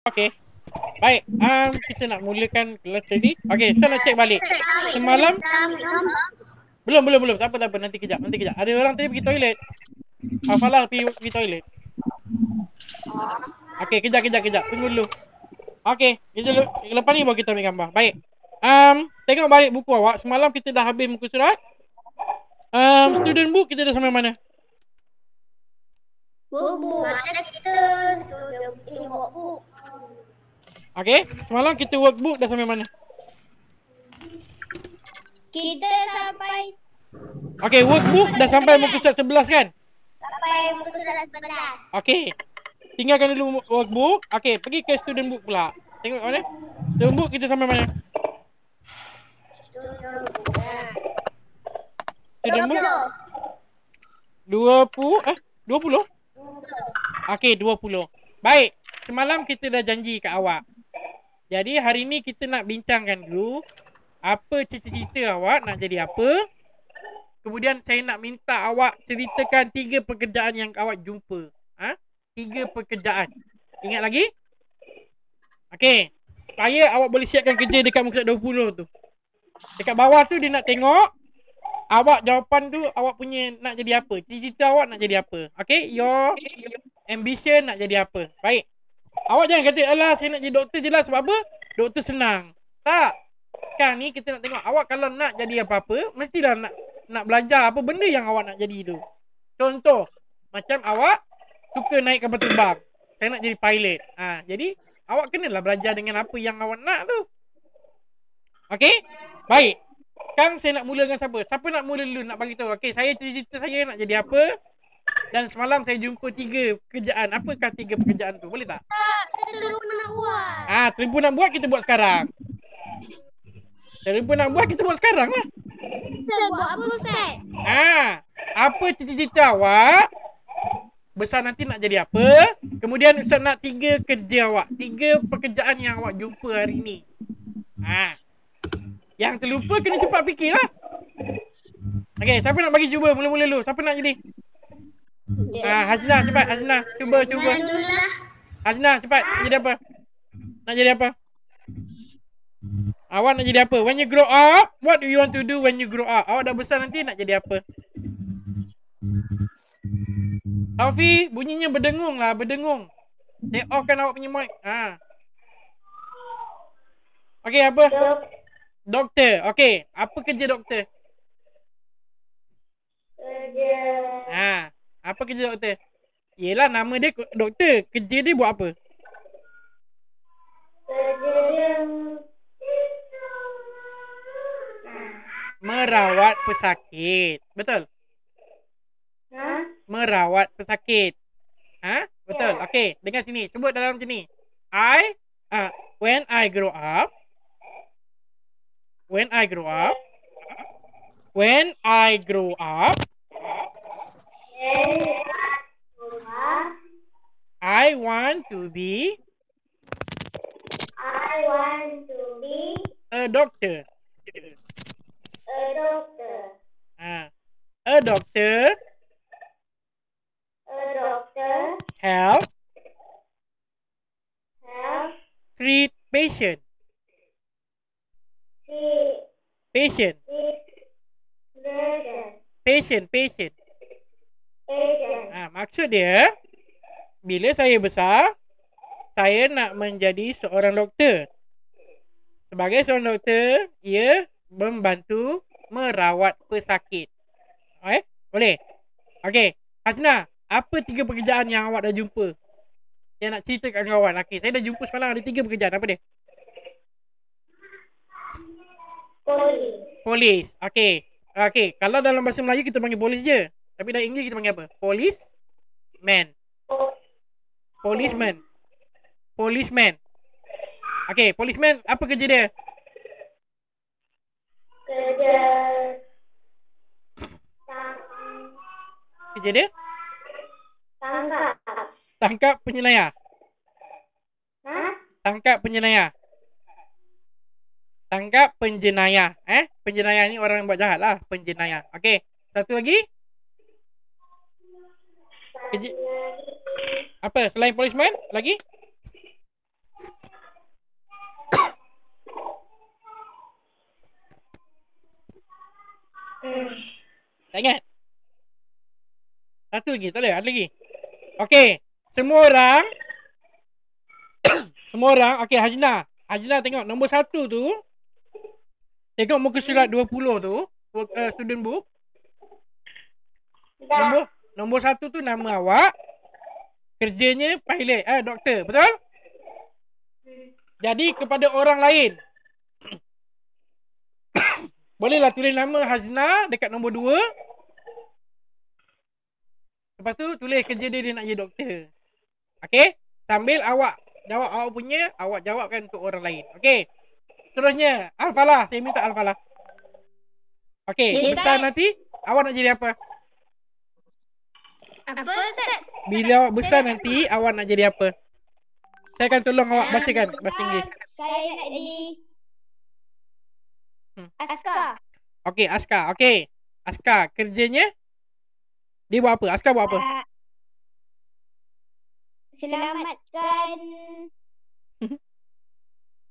Okey. Baik, kita nak mulakan kelas tadi. Okey, saya nak cek balik. Semalam belum. Tak apa. Nanti kejap. Ada orang tadi pergi toilet. Hafalah pergi toilet. Okey, kejap. Tunggu dulu. Okey, lepas ni baru kita ambil gambar. Baik. Tengok balik buku awak. Semalam kita dah habis muka surat. Student book kita dah sampai mana? Buku. Mana kita workbook. Okey, semalam kita workbook dah sampai mana? Kita sampai Okey, workbook dah sampai muka surat 11 kan? sampai muka surat 11. Okey. Tinggalkan dulu workbook. Okey, pergi ke student book pula. Tengok mana? Student book kita sampai mana? Student book 20. 20? Okey, 20. Baik. Semalam kita dah janji kat awak. Jadi hari ni kita nak bincangkan dulu apa cita-cita awak nak jadi apa. Kemudian saya nak minta awak ceritakan 3 pekerjaan yang awak jumpa. 3 pekerjaan. Ingat lagi? Okey. Supaya awak boleh siapkan kerja dekat muka surat 20 tu. Dekat bawah tu dia nak tengok awak jawapan tu awak punya nak jadi apa. Cita-cita awak nak jadi apa. Okey. Your ambition nak jadi apa. Baik. Awak jangan kata, alah saya nak jadi doktor je lah. Sebab apa? Doktor senang. Tak. Sekarang ni kita nak tengok awak kalau nak jadi apa-apa, mestilah nak belajar apa benda yang awak nak jadi tu. Contoh, macam awak suka naik kapal terbang. Saya nak jadi pilot. Jadi awak kenalah belajar dengan apa yang awak nak tu. Okey? Baik. Sekarang saya nak mula dengan siapa? Siapa nak mula dulu nak bagi tahu? Okey, saya cita-cita saya nak jadi apa? Dan semalam saya jumpa 3 pekerjaan. Apakah 3 pekerjaan tu? Boleh tak? Saya terlupa nak buat. Terlupa nak buat, kita buat sekarang. Terlupa nak buat, kita buat sekarang lah. Saya buat apa, Ustaz? Apa cita-cita awak? Besar nanti nak jadi apa? Kemudian Ustaz nak 3 kerja awak. 3 pekerjaan yang awak jumpa hari ni. Yang terlupa kena cepat fikir lah. Okey, siapa nak bagi cuba mula-mula dulu? Siapa nak jadi? Haznah, cepat. Haznah, cuba. Haznah, cepat. Nak jadi apa? Awak nak jadi apa? When you grow up, what do you want to do when you grow up? Awak dah besar nanti nak jadi apa? Taufi, bunyinya berdengung lah, berdengung. Take off kan awak punya mic. Okey, apa? Doktor. Okey, apa kerja doktor? Apa kerja doktor? Yelah, nama dia doktor. Kerja dia buat apa? Kerja dia merawat pesakit. Betul? Merawat pesakit. Betul. Okey, dengar sini. Sebut dalam sini. When I grow up. When I grow up. I want to be a doctor. A doctor help treat patient. Maksud dia, bila saya besar, saya nak menjadi seorang doktor. Sebagai seorang doktor, ia membantu merawat pesakit. Boleh? Okey, Hasna, apa 3 pekerjaan yang awak dah jumpa? Yang nak cerita kat kawan. Okey, saya dah jumpa semalam ada 3 pekerjaan. Apa dia? Polis. Okey, kalau dalam bahasa Melayu kita panggil polis je. Tapi dalam Inggeris kita panggil apa? Policeman. Okey, policeman apa kerja dia? Kerja dia? Tangkap penjenayah. Penjenayah ni orang yang buat jahat lah. Penjenayah. Okey, satu lagi? Kerja apa? Selain policeman? Lagi? Tak ingat? Satu lagi, tak ada? Ada lagi? Okey, semua orang, okey, Hajna tengok nombor 1 tu. Tengok muka surat 20 tu, student book. Nombor 1 tu nama awak. Kerjanya pilot, doktor, betul? Jadi kepada orang lain, bolehlah tulis nama Hajna dekat nombor 2. Lepas tu tulis kerja dia nak jadi doktor. Okey? Sambil awak jawab awak punya, awak jawabkan untuk orang lain. Okey. Seterusnya, Al-Falah. Saya minta Al-Falah. Okey, besar nanti awak nak jadi apa? Apa, Ustaz? Bila awak besar nanti awak nak jadi apa? Saya akan tolong awak bacakan bahasa Inggeris. Saya nak jadi askar. Okey, askar. Okey. Askar kerjanya dia buat apa? Askar buat apa? Selamatkan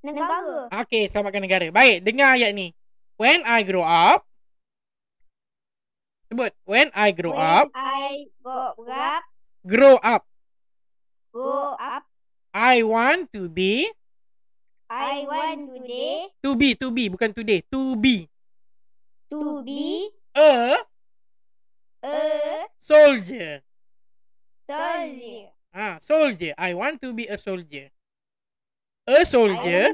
negara. Okey, selamatkan negara. Baik, dengar ayat ni. When I grow up. Sebut. When I grow up. Grow up. I want to be. To be, bukan today. To be. A soldier. Soldier. I want to be a soldier. A soldier.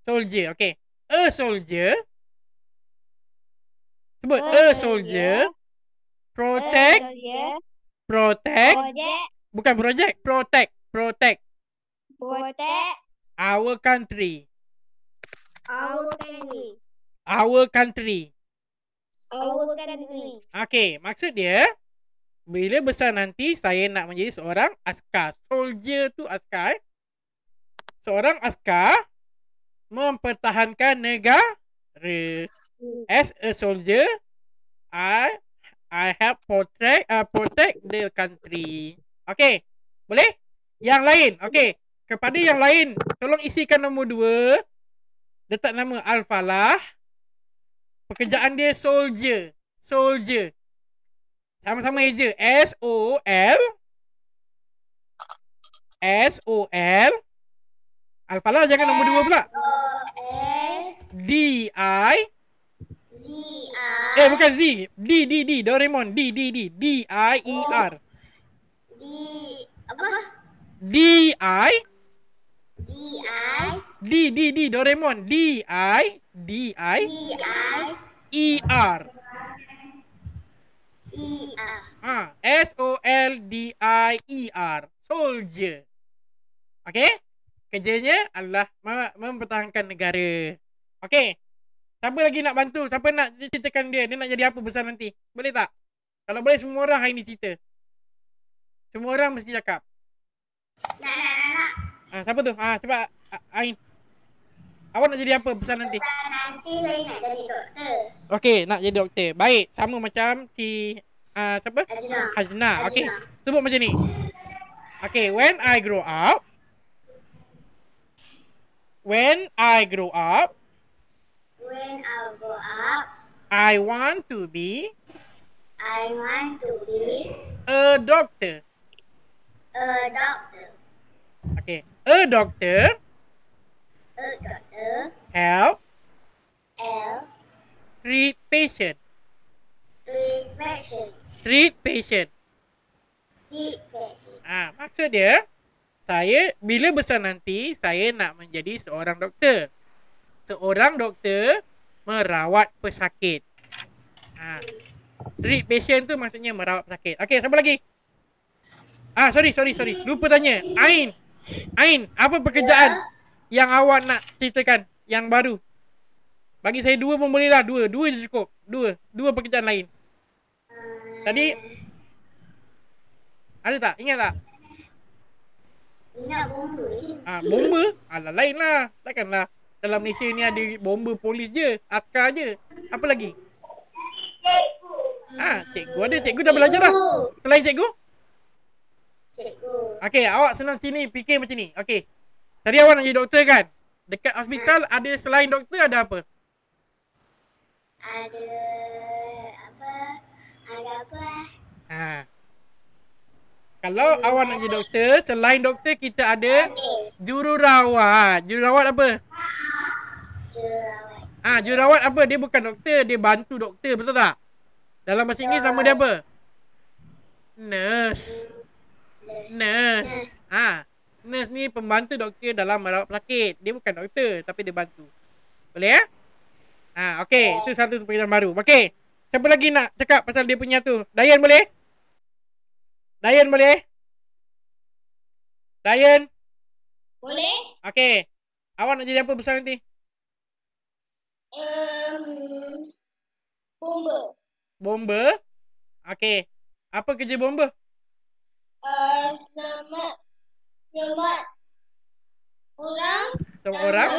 Soldier, okay. A soldier. Sebut. A soldier. Protect. Bukan project. Protect. Our country. Okay, maksud dia, bila besar nanti saya nak menjadi seorang askar. Soldier tu askar. Seorang askar mempertahankan negara. As a soldier, I help protect the country. Okay, boleh? Yang lain, okay. Kepada yang lain, tolong isikan nombor 2. Letak nama Al-Falah. Pekerjaan dia soldier. Sama-sama eja. S-O-L. Al-Falah jangan nombor 2 pula. D-I. Bukan Z. D. Doraemon. D-I-E-R. D-I. Doraemon. D-I-E-R. S-O-L-D-I-E-R. Soldier. Okay? Kerjanya adalah mempertahankan negara. Okay. Siapa lagi nak bantu? Siapa nak ceritakan dia? Dia nak jadi apa besar nanti? Boleh tak? Kalau boleh semua orang hari ni cerita. Semua orang mesti cakap. Nak. Siapa tu? Cepat Ain. Awak nak jadi apa besar nanti? Nanti saya nak jadi doktor. Okey, nak jadi doktor. Baik, sama macam si siapa? Hajna. Okey. Sebut macam ni. Okey, when I grow up, I want to be a doctor. Okay. A doctor help treat patient. Maksud dia, saya bila besar nanti saya nak menjadi seorang doktor. Seorang doktor merawat pesakit. Treat patient tu maksudnya merawat pesakit. Okey, siapa lagi? Sorry. Lupa tanya. Ain, apa pekerjaan yang awak nak ceritakan yang baru? Bagi saya 2 pun boleh lah. 2 je cukup. 2 pekerjaan lain. Tadi ada tak? Ingat tak? Ingat bomba. Bomba? Alah, lain lah. Takkanlah dalam Malaysia ni ada bomba polis je, askar je. Apa lagi? Cikgu ada. Cikgu dah belajar dah. Selain cikgu? Okey, awak senang sini fikir macam ni. Okey. Tadi awak nak jadi doktor kan? Dekat hospital ada selain doktor ada apa? Ada apa? Ada apa? Ha. Kalau awak nak jadi doktor, selain doktor kita ada jururawat. Jururawat apa? Jururawat. Jururawat apa? Dia bukan doktor, dia bantu doktor, betul tak? Dalam bahasa Inggeris nama dia apa? Nurse. Nurse. Nurse ni pembantu doktor dalam merawat pesakit. Dia bukan doktor tapi dia bantu. Boleh ya? Okey, itu satu pekerjaan baru. Okey. Siapa lagi nak cakap pasal dia punya tu? Dayan boleh? Dayan boleh? Dayan? Boleh? Okey. Awak nak jadi apa besar nanti? Bomba. Bomba? Okey. Apa kerja bomba? Selamat orang. Sama orang?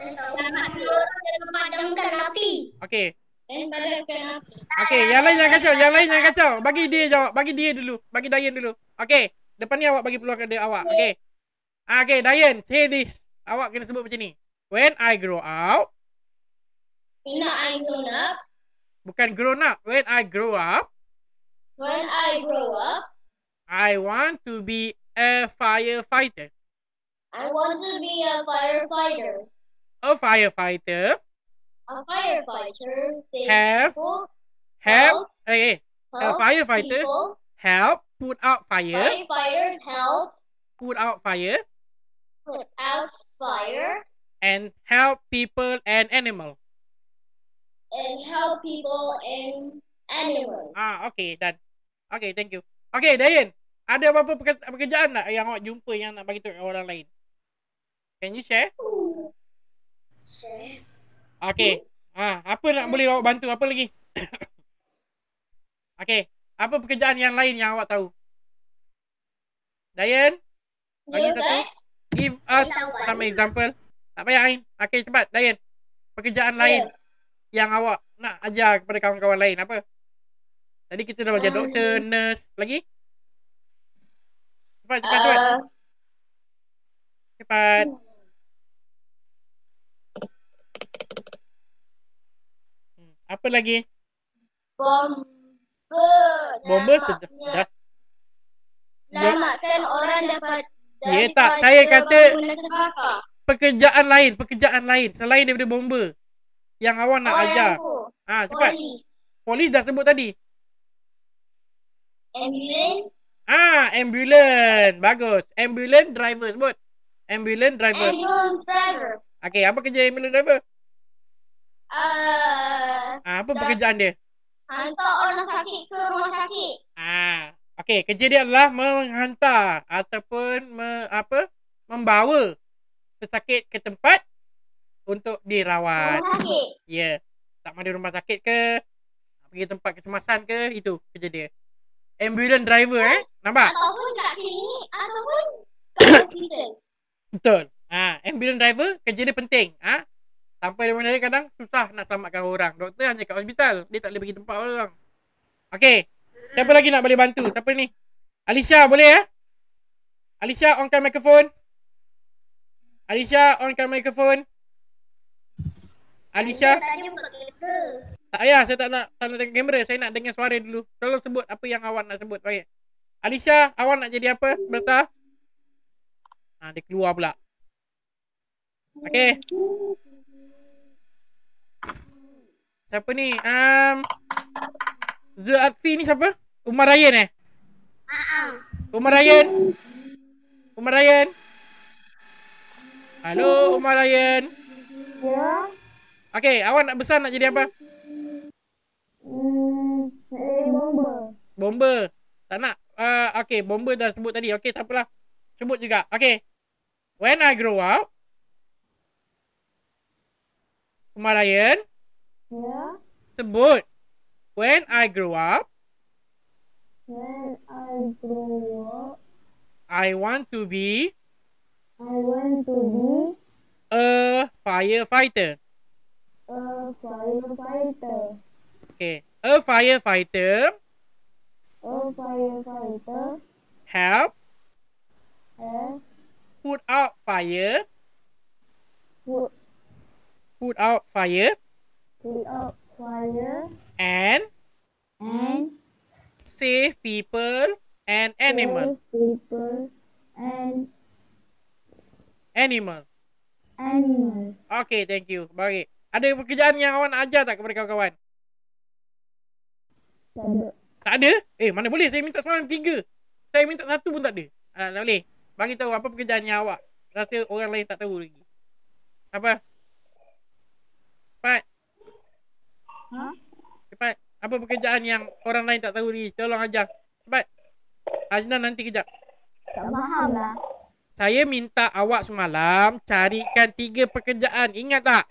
Selamat orang dan memadamkan api. Okey. Dan padamkan api. Okey, yang lain jangan kacau. Yang lain jangan kacau. Bagi dia jawab. Bagi dia dulu. Bagi Dayan dulu. Okey. Depan ni awak bagi peluang kepada awak. Okey. Okey, Dayan. Say this. Awak kena sebut macam ni. When I grow up. When I grown up. Bukan grown up. When I grow up. When I grow up. I want to be a firefighter. I want to be a firefighter. A firefighter. A firefighter. Help. A firefighter. People. Help put out fire. Firefighters help Put out fire. put out fire And help people and animal. and help people and animals. Okay, done. Okay, thank you. Okay, Dayan. Ada apa-apa pekerjaan tak yang awak jumpa yang nak bagi tahu orang lain? Can you share? Chef. Okay. Apa nak boleh awak bantu? Apa lagi? Okay. Apa pekerjaan yang lain yang awak tahu? Dayan? Bagi satu. Give us some example. Tak payah Ain. Okay, cepat. Dayan. Pekerjaan lain yang awak nak ajar kepada kawan-kawan lain. Apa? Tadi kita dah belajar doktor, nurse. Lagi? Cepat. Cepat. Apa lagi? Bomba sudah. Selamatkan orang dapat. Ya tak, saya kata pekerjaan lain selain daripada bomba yang awak nak ajar. Cepat. Polis dah sebut tadi. Ambulance. Ambulance. Bagus. Ambulance driver sebut. Ambulance driver. Ambulance driver. Okey, apa kerja ambulance driver? Apa pekerjaan dia? Hantar orang sakit ke rumah sakit. Okey, kerja dia adalah menghantar ataupun membawa pesakit ke tempat untuk dirawat. Rumah sakit. Ya. Tak mana rumah sakit ke, pergi tempat kecemasan ke, itu kerja dia. Ambulance driver nampak? Ataupun kat klinik ataupun kat hospital. Betul. Ambulance driver kerja dia penting. Sampai dia mana kadang susah nak selamatkan orang. Doktor hanya kat hospital. Dia tak boleh pergi tempat orang. Okey. Siapa lagi nak boleh bantu? Siapa ni? Alicia boleh ya? Alicia onkan mikrofon. Alicia onkan mikrofon. Alicia. Tak payah, saya tak nak tengok kamera. Saya nak dengar suara dulu. Tolong sebut apa yang awak nak sebut. Baik. Alicia, awak nak jadi apa besar? Dia keluar pula. Okey. Siapa ni? Zulfi ni siapa? Umar Ryan Umar Ryan. Halo Umar Ryan. Ya. Okey, awak nak besar nak jadi apa? Bomba. Tak nak. Okey, bomba dah sebut tadi. Okey, tak apalah. Sebut juga. Okey. When I grow up. Umar Ryan. Ya. Sebut. When I grow up. When I grow up. I want to be. I want to be A firefighter. a firefighter. Okay. A firefighter. A firefighter. Help Have put out fire. put Put out fire. put out fire and and save people and animal. save people and Animal. animals. Okay, thank you. Baik. Ada pekerjaan yang awak nak ajar tak kepada kawan-kawan? Tak ada. Tak ada? Mana boleh? Saya minta semalam 3. Saya minta 1 pun tak ada. Tak boleh. Bagi tahu apa pekerjaan yang awak rasa orang lain tak tahu lagi. Apa? Cepat. Ha? Cepat. Apa pekerjaan yang orang lain tak tahu lagi? Tolong ajar. Cepat. Azna nanti kejap. Tak faham lah. Saya minta awak semalam carikan 3 pekerjaan. Ingat tak?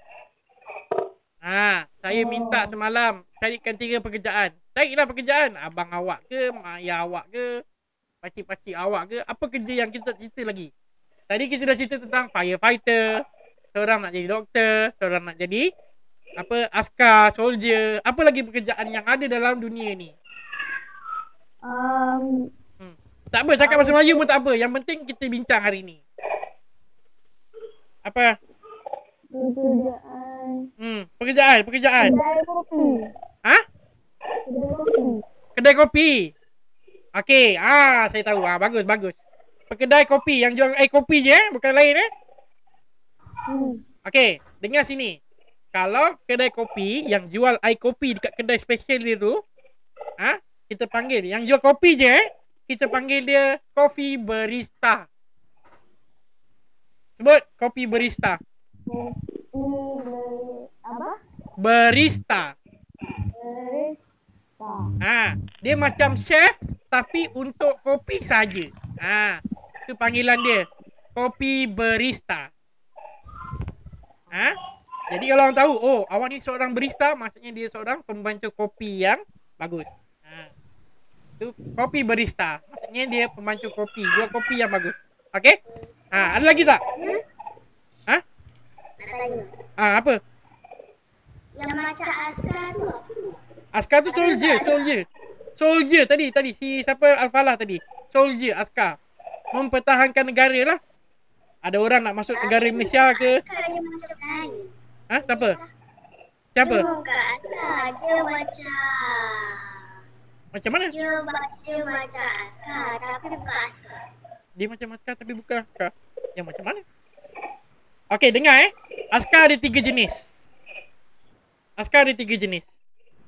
Saya minta semalam carikan 3 pekerjaan. Carilah pekerjaan. Abang awak ke, mak ayah awak ke, pakcik-pakcik awak ke, apa kerja yang kita cerita lagi. Tadi kita dah cerita tentang firefighter, seorang nak jadi doktor, seorang nak jadi askar, soldier. Apa lagi pekerjaan yang ada dalam dunia ni? Tak apa, cakap bahasa Melayu pun tak apa. Yang penting kita bincang hari ni. Apa? Pekerjaan. Kedai kopi. Ha? Kedai kopi. Kedai kopi. Okey, saya tahu. Bagus. Kedai kopi yang jual air kopi je, bukan lain Okey, dengar sini. Kalau kedai kopi yang jual air kopi dekat kedai special dia tu, kita panggil yang jual kopi je, kita panggil dia coffee barista. Sebut kopi barista. Apa? Barista. Barista. Dia macam chef tapi untuk kopi saja. Itu panggilan dia. Kopi barista. Jadi kalau orang tahu, awak ni seorang barista, maksudnya dia seorang pembantu kopi yang bagus. Itu kopi barista. Maksudnya dia pembantu kopi, jual kopi yang bagus. Okey? Ada lagi tak? Apa? Yang macam askar tu apa? Askar tu soldier tadi si siapa Al-Falah tadi. Soldier, askar. Mempertahankan negara lah. Ada orang nak masuk negara Malaysia ke? Askar dia macam lain. Siapa? Dia bukan askar, dia Macam mana? Dia macam askar tapi bukan askar. Dia macam askar tapi bukan askar. Yang macam mana? Okey, dengar Askar ada 3 jenis.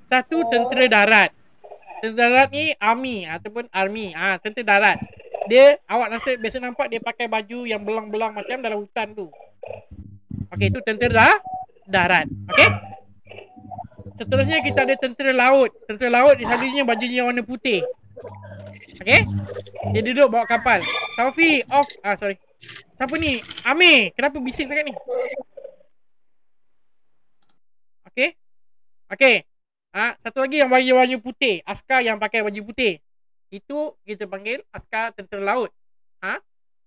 Satu, tentera darat. Tentera darat ni army ataupun army. Tentera darat. Dia, awak biasa nampak dia pakai baju yang belang-belang macam dalam hutan tu. Okey, itu tentera darat. Okey? Seterusnya kita ada tentera laut. Tentera laut selalunya bajunya warna putih. Okey? Dia duduk bawa kapal. Taufi, sorry. Siapa ni? Amir. Kenapa bising sangat ni? Okey. Satu lagi yang warna putih. Askar yang pakai baju putih. Itu kita panggil askar tentera laut.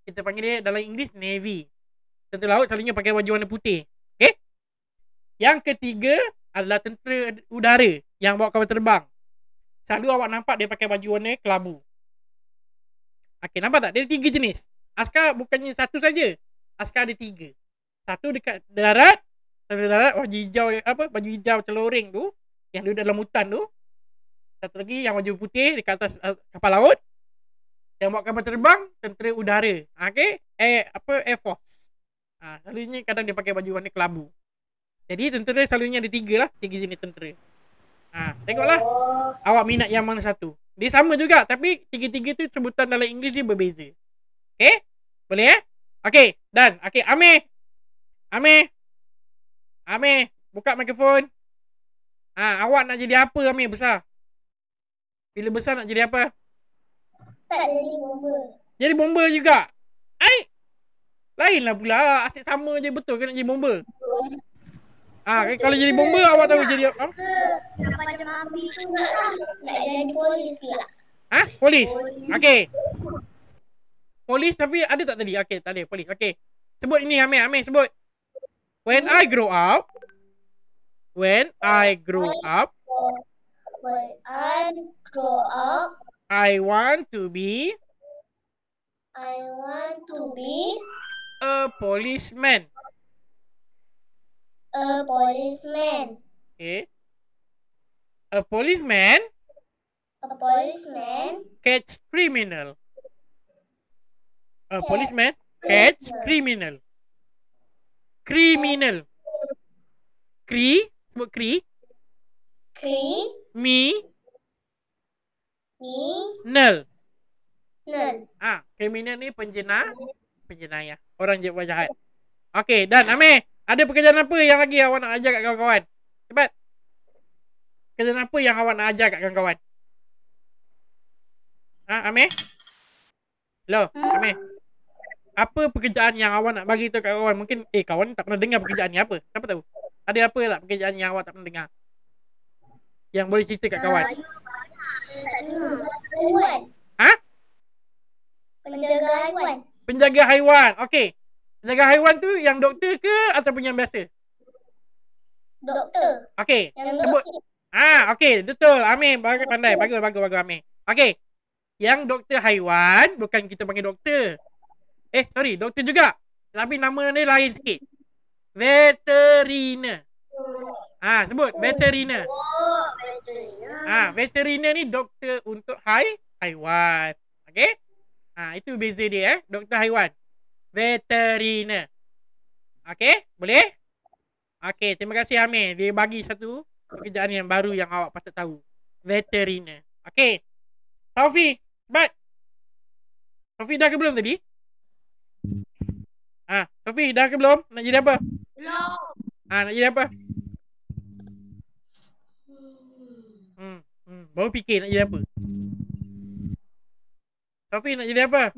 Kita panggil dia dalam Inggeris Navy. Tentera laut selalunya pakai baju warna putih. Okey? Yang ketiga adalah tentera udara yang bawa kapal terbang. Selalu awak nampak dia pakai baju warna kelabu. Okey, nampak tak? Dia ada 3 jenis. Askar bukannya satu saja. Askar ada 3. Satu dekat darat. Tentera darat baju hijau celoring tu yang duduk dalam hutan tu. Satu lagi yang baju putih dekat atas kapal laut. Yang bawa kapal terbang tentera udara. Okey? Air Force. Selalunya kadang dia pakai baju warna kelabu. Jadi tentera selalunya ada 3 lah. 3 jenis tentera. Tengoklah. Awak minat yang mana satu. Dia sama juga tapi 3-3 tu sebutan dalam Inggeris dia berbeza. Okey? Boleh Okey, done. Okey, Amir, buka mikrofon. Awak nak jadi apa Amir besar? Bila besar nak jadi apa? Tak jadi bomber. Jadi bomber juga. Lainlah pula. Asyik sama je, betul ke nak jadi bomber? Kalau jadi bomber awak tahu jadi apa? Kenapa dia ambil tu nak jadi polis pula? Polis. Okey. Polis tapi ada tak tadi? Okey, tak ada polis. Okey. Sebut ini Amir sebut. When I grow up, I want to be a policeman. Okay. A policeman A policeman catch criminal. A policeman catch criminal. Criminal. Sebut kri. Mi. Nel. Kriminal ni penjenayah. Orang buat jahat. Okey, dan Amir, ada pekerjaan apa yang lagi awak nak ajar kat kawan-kawan? Cepat. Pekerjaan apa yang awak nak ajar kat kawan-kawan? Amir? Hello, Amir. Apa pekerjaan yang awak nak bagi tahu kat kawan? Mungkin kawan tak pernah dengar pekerjaan ni apa? Siapa tahu? Ada apa lah pekerjaan yang awak tak pernah dengar? Yang boleh cerita kat kawan? Penjaga haiwan. Penjaga haiwan. Okey. Penjaga haiwan tu yang doktor ke ataupun yang biasa? Doktor. Okey. Sebut. Okey, betul. Amir bagus pandai. Bagus Amir. Okey. Yang doktor haiwan bukan kita panggil doktor. Sorry, doktor juga. Tapi nama dia lain sikit. Veteriner. Sebut veteriner. Veteriner ni doktor untuk haiwan. Okey? Itu beza dia doktor haiwan. Veteriner. Okey? Boleh? Okey, terima kasih Amir. Dia bagi satu pekerjaan yang baru yang awak patut tahu. Veteriner. Okey. Taufi, cepat. Taufi dah ke belum tadi? Taufi dah ke belum? Nak jadi apa? Belum. Nak jadi apa? Baru fikir nak jadi apa? Taufi nak jadi apa?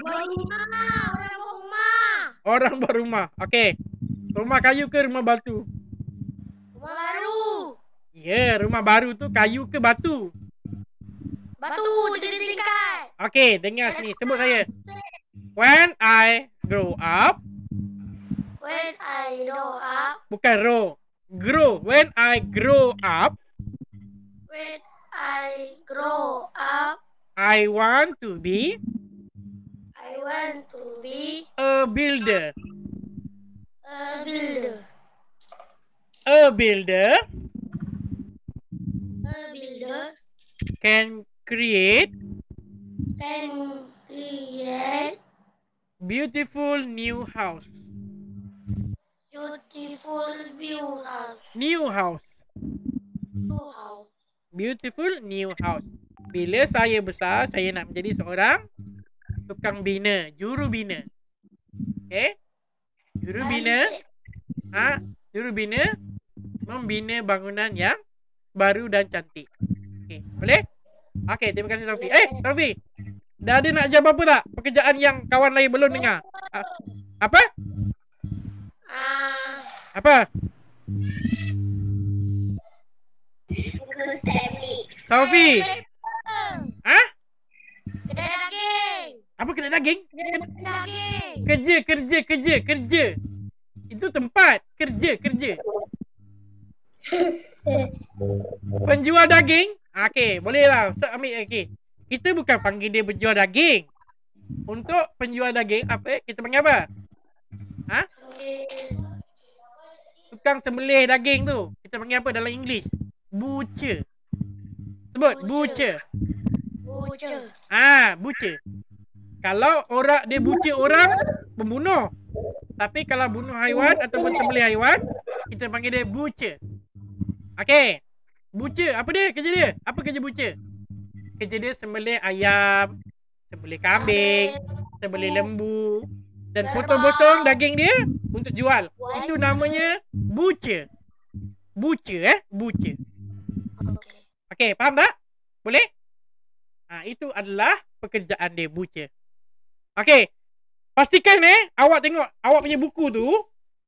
Orang berumah. Okey. Rumah kayu ke rumah batu? Rumah baru. Ya, rumah baru tu kayu ke batu? Batu jadi tingkat. Okey, dengar sini. Sebut saya. When I grow up. When I grow up. Bukan grow. When I grow up. When I grow up. I want to be. I want to be a builder. A builder. A builder. A builder. Can create. Can create. Beautiful new house. Beautiful view house. New house. New house. Beautiful new house. Bila saya besar, saya nak menjadi seorang tukang bina, juru bina. Okay? Juru bina. Juru bina membina bangunan yang baru dan cantik. Okay, boleh? Okay, terima kasih Taufi. Taufi, dah ada nak jawab apa tak? Pekerjaan yang kawan lain belum dengar. Apa? Apa? Taufi. Kedai daging. Apa kedai daging? Daging. Kerja. Itu tempat. Kerja. Penjual daging? Okey, boleh lah. Ambil okey. Kita bukan panggil dia penjual daging. Untuk penjual daging, kita panggil apa? Tukang sembelih daging tu. Kita panggil apa dalam English? Butcher. Sebut butcher. Butcher. Kalau orang dia butcher orang, pembunuh. Tapi kalau bunuh haiwan ataupun sembelih haiwan, kita panggil dia butcher. Okey. Butcher, apa dia kerja dia? Apa kerja butcher? Kerja dia sembelih ayam, sembelih kambing, sembelih lembu dan potong-potong daging dia untuk jual. Itu namanya butcher. Butcher. Okey, faham tak? Boleh? Itu adalah pekerjaan dia, butcher. Okey. Pastikan awak tengok awak punya buku tu.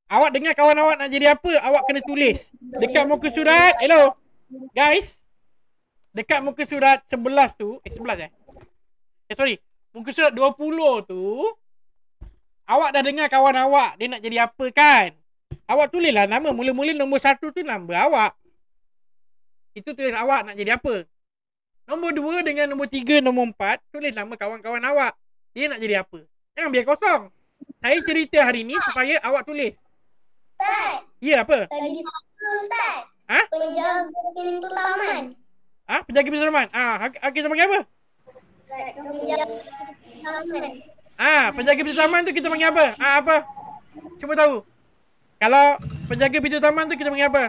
Awak dengar kawan awak nak jadi apa, awak kena tulis dekat muka surat. Hello. Guys. Dekat muka surat 11 tu, 11 sorry. Muka surat 20 tu. Awak dah dengar kawan awak dia nak jadi apa kan? Awak tulislah nama. Mula-mula nombor 1 tu nama awak. Itu tulis awak nak jadi apa. Nombor 2 dengan nombor 3, nombor 4, tulis nama kawan-kawan awak. Dia nak jadi apa. Jangan biar kosong. Saya cerita hari ni supaya awak tulis. Ustaz. Ya, apa? Lagi satu Ustaz. Ah? Penjaga pintu taman. Ah, penjaga pintu taman. Kita panggil apa? Penjaga pintu taman. Penjaga pintu taman tu kita panggil apa? Apa? Cuba tahu. Kalau penjaga pintu taman tu kita panggil apa?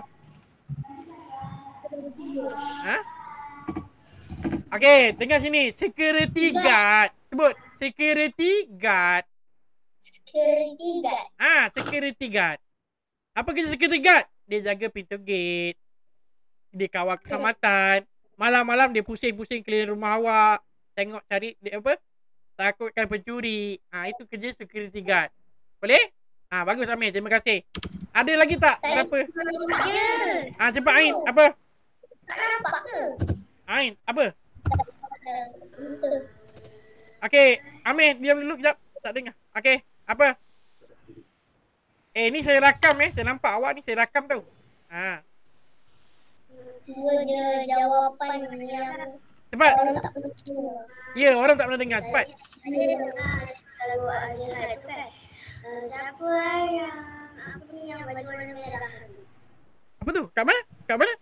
Ah? Okey, dengar sini. Security guard. Sebut. Security guard. Security guard. Security guard. Apa kerja security guard? Dia jaga pintu gate. Dia kawal keselamatan. Malam-malam dia pusing-pusing keliling rumah awak. Tengok cari dia apa? Takutkan pencuri. Itu kerja security guard. Boleh? Bagus Amir. Terima kasih. Ada lagi tak? Berapa? Cepat Ain. Apa? Tak nampak ke? Ain, apa? Okey, Amir diam dulu kejap. Tak dengar. Okey, apa? Ni saya rakam Saya nampak awak ni saya rakam tau. Dua je jawapan yang Cepat. orang tak pernah dengar. Ya, orang tak pernah dengar. Cepat. Saya dengar kalau Ajihad tu kan. Siapa yang apa ni yang baju warna merah tu? Apa tu? Kat mana? Kat mana?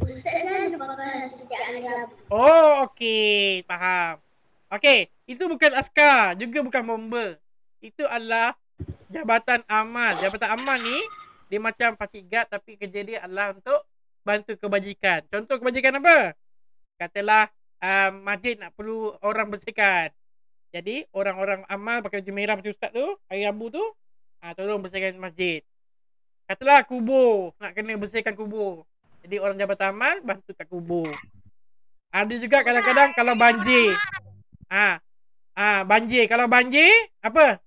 Ustaz selalu pakai sejak hari Rabu. Oh, okey. Faham. Okey, itu bukan askar, juga bukan bomba. Itu adalah jabatan amal. Jabatan amal ni dia macam pakcik guard tapi kerja dia adalah untuk bantu kebajikan. Contoh kebajikan apa? Katalah masjid nak perlu orang bersihkan. Jadi orang-orang amal pakai baju merah macam ustaz tu, hari Rabu tu, tolong bersihkan masjid. Katalah kubur, nak kena bersihkan kubur. Jadi orang jabatan amal bantu kat kubur. Ada juga kadang-kadang kalau banjir. Banjir. Kalau banjir, apa?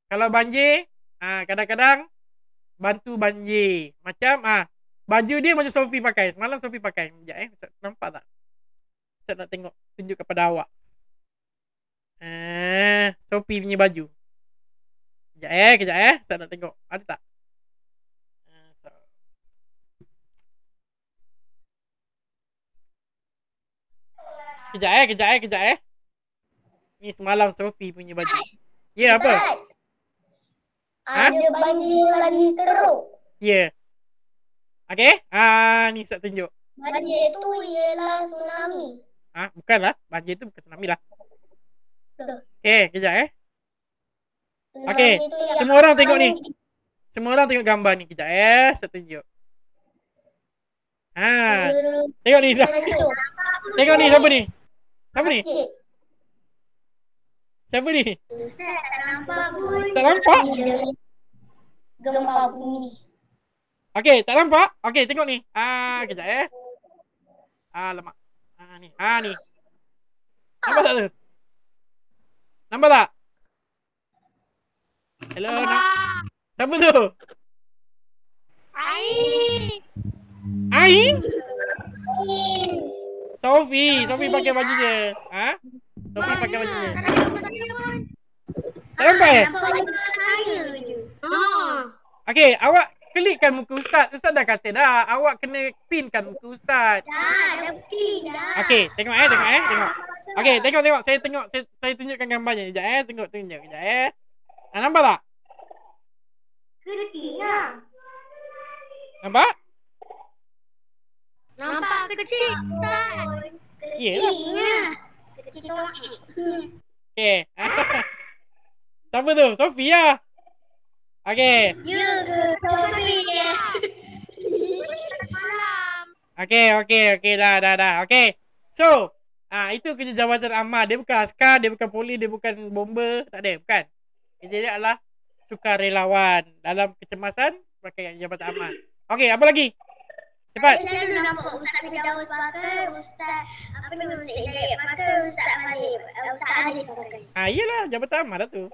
Kalau banjir, kadang-kadang bantu banjir. Macam, baju dia macam Sophie pakai. Semalam Sophie pakai. Sekejap Ustaz nampak tak? Ustaz nak tengok. Tunjuk kepada awak. Sophie punya baju. Kejap Ustaz nak tengok. Ada tak? Kejap. Ni semalam Sophie punya baju. Ya, apa? Ada banjir lagi teruk. Ya. Okey. Ni Ustaz tunjuk. Banjir tu ialah tsunami. Bukanlah. Banjir tu bukan tsunami lah. Kejap Okey. Semua orang tengok ni. Semua orang tengok gambar ni. Kejap Ustaz tunjuk. Tengok ni. Tengok ni siapa ni? Siapa ni? Siapa ni? Ustaz tak nampak pun. Tak nampak? Gempa bumi. Okey, tak nampak? Okey, tengok ni. Kejap Alamak. Ni. Ni. Nampak tak tu? Nampak tak? Hello. Siapa tu? Ain? Sophie pakai baju je. Sophie pakai baju je. Tak nampak Okey, awak klikkan muka ustaz. Ustaz dah kata dah, awak kena pinkan muka ustaz. Dah pin dah. Okey, tengok tengok. Okey, tengok. Saya tunjukkan gambarnya. Kejap tunjuk kejap nampak tak? Kecilnya. Nampak? Nampak kecil. Kecilnya. Kecil tongek. Okey. Siapa tu? Sophie lah. Okey. Ya ke? Sophie dia. Okey. Dah. Okey. So, itu kerja jabatan amal. Dia bukan askar, dia bukan polis, dia bukan bomba. Tak ada, bukan. Kerja dia adalah sukarelawan dalam kecemasan pakai jabatan amal. Okey, apa lagi? Cepat. Saya selalu nampak Ustaz Firdaus pakai, Ustaz apa nama Ustaz Hidayat pakai, Ustaz Malik, Ustaz Arif pakai. Iyalah jabatan amal lah tu.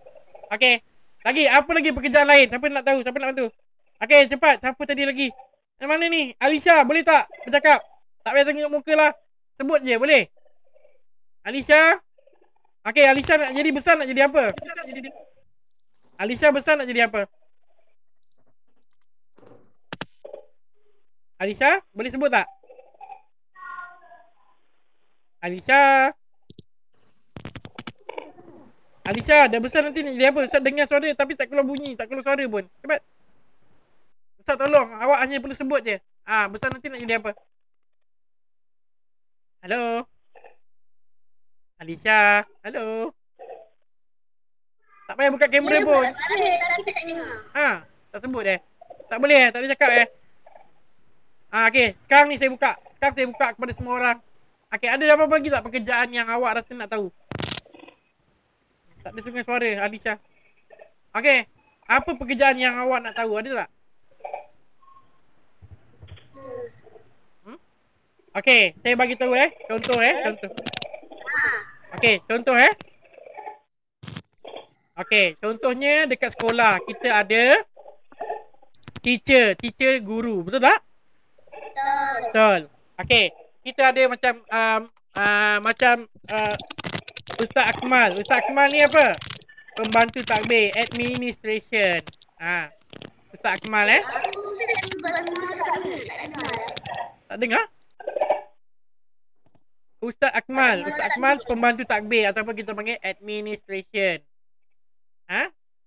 Okey. Lagi, apa lagi pekerjaan lain? Siapa nak tahu? Siapa nak bantu? Okey, cepat. Siapa tadi lagi? Yang mana ni? Alisha, boleh tak bercakap? Tak payah tunjuk muka lah. Sebut je, boleh? Alisha? Okey, Alisha nak jadi besar nak jadi apa? Alisha besar nak jadi apa? Alisha, boleh sebut tak? Alisha, dah besar nanti nak jadi apa? Ustaz dengar suara tapi tak keluar bunyi, tak keluar suara pun. Cepat. Ustaz tolong. Awak hanya perlu sebut je. Besar nanti nak jadi apa? Halo. Alisha. Halo. Tak payah buka kamera pun. Tapi tak dengar. Tak sebut Tak boleh tak boleh cakap okey. Sekarang ni saya buka. Sekarang saya buka kepada semua orang. Okey, ada apa-apa lagi tak pekerjaan yang awak rasa nak tahu? Tak ada sungai suara Alisha. Okey. Apa pekerjaan yang awak nak tahu? Ada tak? Okey, saya bagi tahu contoh contoh. Okey, contoh Okey, contohnya dekat sekolah kita ada teacher guru, betul tak? Betul. Okey, kita ada macam Ustaz Akmal. Ustaz Akmal ni apa? Pembantu takbir, administration. Ustaz Akmal Tak dengar? Ustaz Akmal pembantu takbir ataupun kita panggil administration.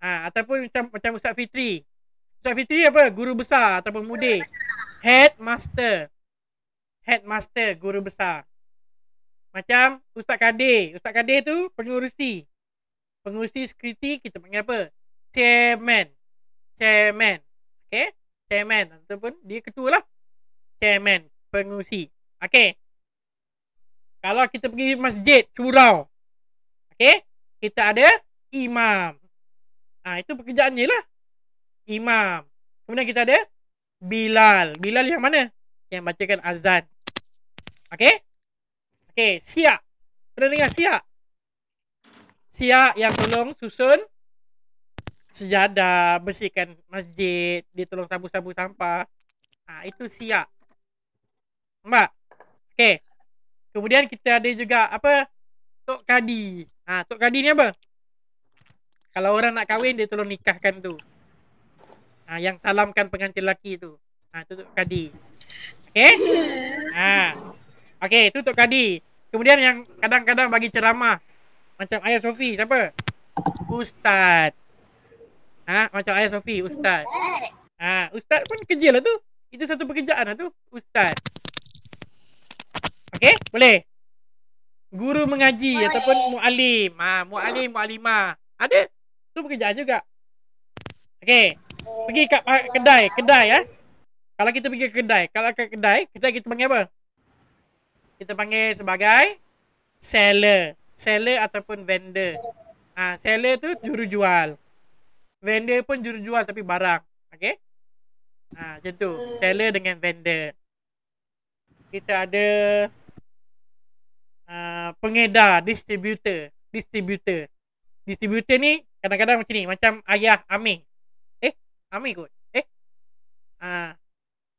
Ataupun macam Ustaz Fitri. Ustaz Fitri apa? Guru besar ataupun mudir. Headmaster, guru besar. Macam Ustaz Kadir. Ustaz Kadir tu pengurusi. Pengurusi security kita panggil apa? Chairman. Okey? Chairman ataupun dia ketua lah. Chairman, pengurusi. Okey. Kalau kita pergi masjid, surau. Okey? Kita ada imam. Itu pekerjaannya lah. Imam. Kemudian kita ada Bilal. Bilal yang mana? Yang bacakan azan. Okey? Okey, siap. Pernah dengar siap? Siap yang tolong susun sejadah, bersihkan masjid, dia tolong sapu-sapu sampah. Itu siap. Nampak? Okey. Kemudian kita ada juga apa? Tok Kadi. Tok Kadi ni apa? Kalau orang nak kahwin, dia tolong nikahkan tu. Yang salamkan pengantin lelaki tu. Tu Tok Kadi. Okey? Okey, tu Tok Kadi. Kemudian yang kadang-kadang bagi ceramah. Macam Ayah Sofi, siapa? Ustaz. Macam Ayah Sofi, Ustaz. Ustaz pun kerja lah tu. Itu satu pekerjaan lah tu. Ustaz. Okey? Boleh? Guru mengaji ataupun mu'alim. Mu'alimah. Ada? Itu pekerjaan juga. Okey. Pergi kat kedai Kalau kita pergi ke kedai, kita panggil apa? Kita panggil sebagai seller ataupun vendor. Seller tu juru jual. Vendor pun juru jual tapi barang. Okey? Macam tu. Seller dengan vendor. Kita ada pengedar, distributor. Distributor ni kadang-kadang macam ni, macam Ayah Amir. Amir kot.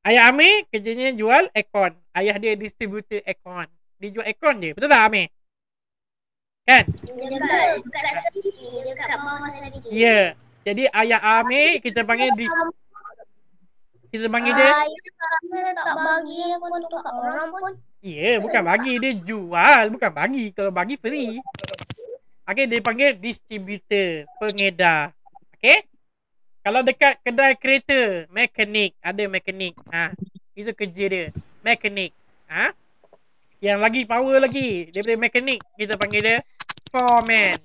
Ayah Amir kerjanya jual aircon. Ayah dia distributor aircon. Dia jual aircon je. Betul tak Amir? Kan? Dekat sedikit, dekat bawah sedikit. Ya. Jadi Ayah Amir kita panggil dia. Ayah Amir tak bagi pun untuk orang pun. Ya, bukan bagi, dia jual, bukan bagi. Kalau bagi free. Okey, dia panggil distributor, pengedar. Okey? Kalau dekat kedai kereta, mekanik, ada mekanik. Itu kerja dia, mekanik. Yang lagi power lagi daripada mekanik, kita panggil dia foreman.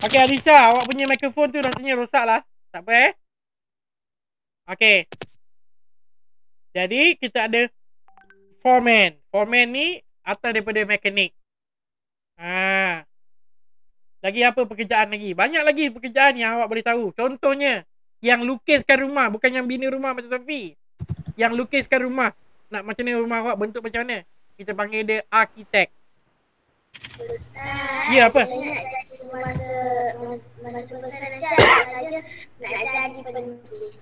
Okey Alisha, awak punya mikrofon tu rasanya rosak lah. Tak apa Okey. Jadi kita ada foreman. Foreman ni atas daripada mekanik. Lagi apa pekerjaan lagi? Banyak lagi pekerjaan yang awak boleh tahu. Contohnya, yang lukiskan rumah. Bukan yang bina rumah macam Sofi. Yang lukiskan rumah. Nak macam ni rumah awak bentuk macam mana? Kita panggil dia arkitek. Ustaz, Ya, apa? saya nak jadi masa besar nanti saya nak jadi pelukis.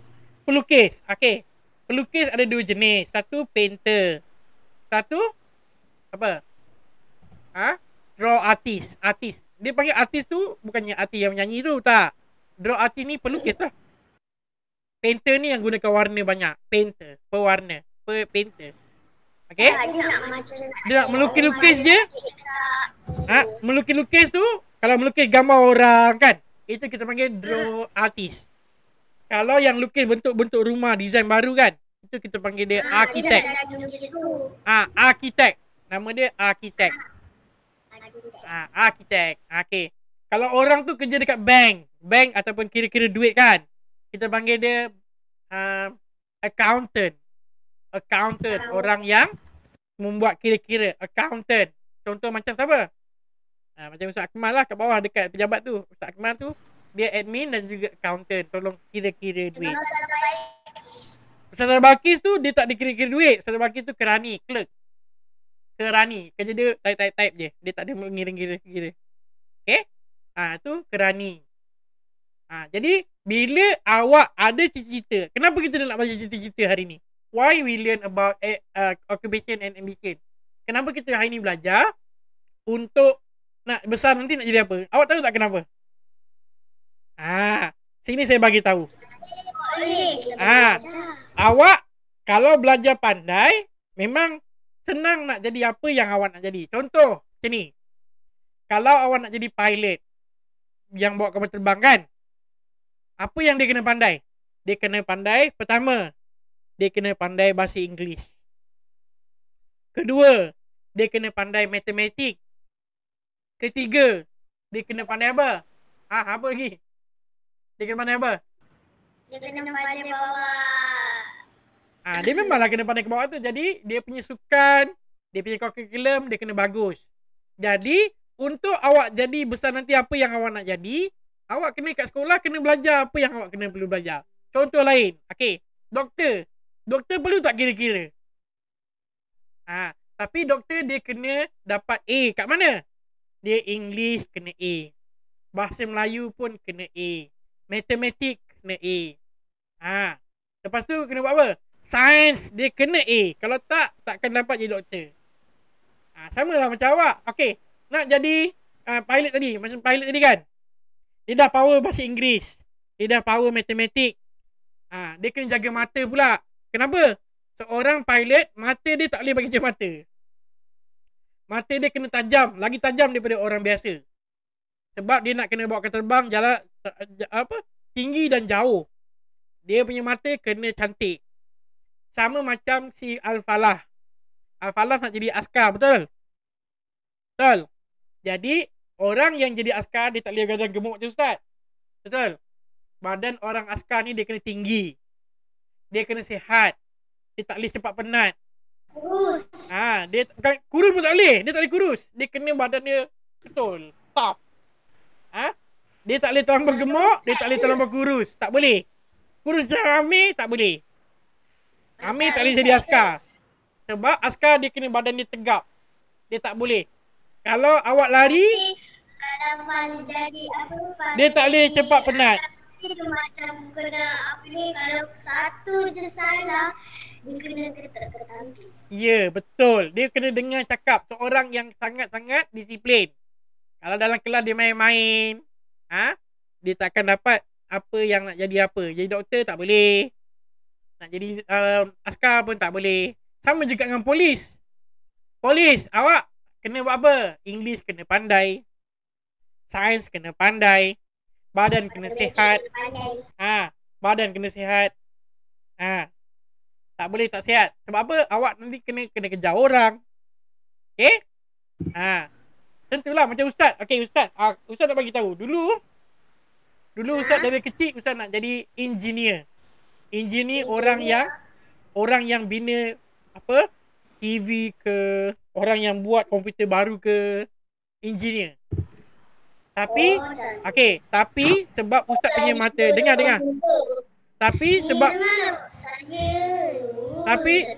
Pelukis. Okey. Pelukis ada dua jenis. Satu painter. Satu apa? Draw artist. Dia panggil artis tu bukannya artis yang menyanyi tu, tak. Draw artist ni pelukis lah. Painter ni yang gunakan warna banyak. Painter, pewarna, painter. Okey? Dia nak melukis-lukis je. Melukis-lukis tu, kalau melukis gambar orang kan, itu kita panggil draw artist. Kalau yang lukis bentuk-bentuk rumah, design baru kan, itu kita panggil dia Dia arkitek. dah jadi lukis tu. Arkitek. Nama dia arkitek. Arkitek. Okey. Kalau orang tu kerja dekat bank ataupun kira-kira duit kan, kita panggil dia accountant. Orang yang membuat kira-kira, accountant. Contoh macam siapa? Macam Ustaz Akmal lah kat bawah dekat pejabat tu. Ustaz Akmal tu dia admin dan juga accountant, tolong kira-kira duit. Ustaz Balkis tu dia tak dikira-kira duit. Ustaz Balkis tu kerani, clerk. Kerani, kerja dia type je. Dia tak ada mengira-ngira. Okay? Tu kerani. Jadi bila awak ada cita-cita, kenapa kita nak baca cita-cita hari ni? Why we learn about occupation and ambition? Kenapa kita hari ni belajar untuk nak besar nanti nak jadi apa? Awak tahu tak kenapa? Sini saya bagi tahu. Awak kalau belajar pandai, memang senang nak jadi apa yang awak nak jadi. Contoh macam ni. Kalau awak nak jadi pilot yang bawa kapal terbang kan, apa yang dia kena pandai? Dia kena pandai, pertama, dia kena pandai bahasa Inggeris. Kedua, dia kena pandai matematik. Ketiga, dia kena pandai apa? Apa lagi? Dia kena pandai apa? Dia kena pandai bawa. Dia memanglah kena pandai ke bawah tu. Jadi, dia punya sukan, dia punya curriculum, dia kena bagus. Jadi, untuk awak jadi besar nanti apa yang awak nak jadi, awak kena kat sekolah, kena belajar apa yang awak kena perlu belajar. Contoh lain, okey, doktor. Doktor perlu tak kira-kira? Tapi doktor dia kena dapat A kat mana? Dia English kena A. Bahasa Melayu pun kena A. Matematik kena A. Lepas tu kena buat apa? Sains dia kena A. Kalau tak, takkan dapat jadi doktor. Sama lah macam awak. Okey, nak jadi pilot tadi. Macam pilot tadi kan, dia dah power bahasa Inggeris, dia dah power matematik. Dia kena jaga mata pula. Kenapa? Seorang pilot, mata dia tak boleh bagi je mata. Mata dia kena tajam, lagi tajam daripada orang biasa. Sebab dia nak kena bawa kapal terbang jalan tinggi dan jauh. Dia punya mata kena cantik. Sama macam si Al-Falah. Al-Falah nak jadi askar, betul? Betul. Jadi orang yang jadi askar dia tak boleh badan gemuk je Ustaz. Betul? Badan orang askar ni dia kena tinggi. Dia kena sihat. Dia tak boleh cepat penat. Kurus. Dia kurus pun tak boleh. Dia tak boleh kurus. Dia kena badan dia betul, tough. Dia tak boleh terlampau gemuk, dia tak boleh terlampau kurus. Tak boleh. Kurus macam Amir tak boleh. Amir tak boleh jadi askar. Sebab askar dia kena badan dia tegap. Dia tak boleh. Kalau awak lari, Kalau jadi apa? Dia tak boleh cepat penat. Dia macam kena apa ni, kalau satu je salah, dia kena ketampi. Ya, betul. Dia kena dengar cakap seorang yang sangat-sangat disiplin. Kalau dalam kelas dia main-main, dia takkan dapat apa yang nak jadi apa. Jadi doktor tak boleh. Nak jadi askar pun tak boleh. Sama juga dengan polis. Polis, awak kena buat apa? English kena pandai. Sains kena pandai. Badan kena sihat. Badan kena sihat. Tak boleh tak sihat. Sebab apa? Awak nanti kena kejar orang. Okay? Tentulah macam Ustaz. Okay, Ustaz. Ustaz nak bagi tahu. Dulu Ustaz dari kecil Ustaz nak jadi engineer. Engineer orang yang bina apa? TV ke, orang yang buat komputer baru ke, engineer. Tapi tapi sebab Ustaz punya mata, dengar. Tapi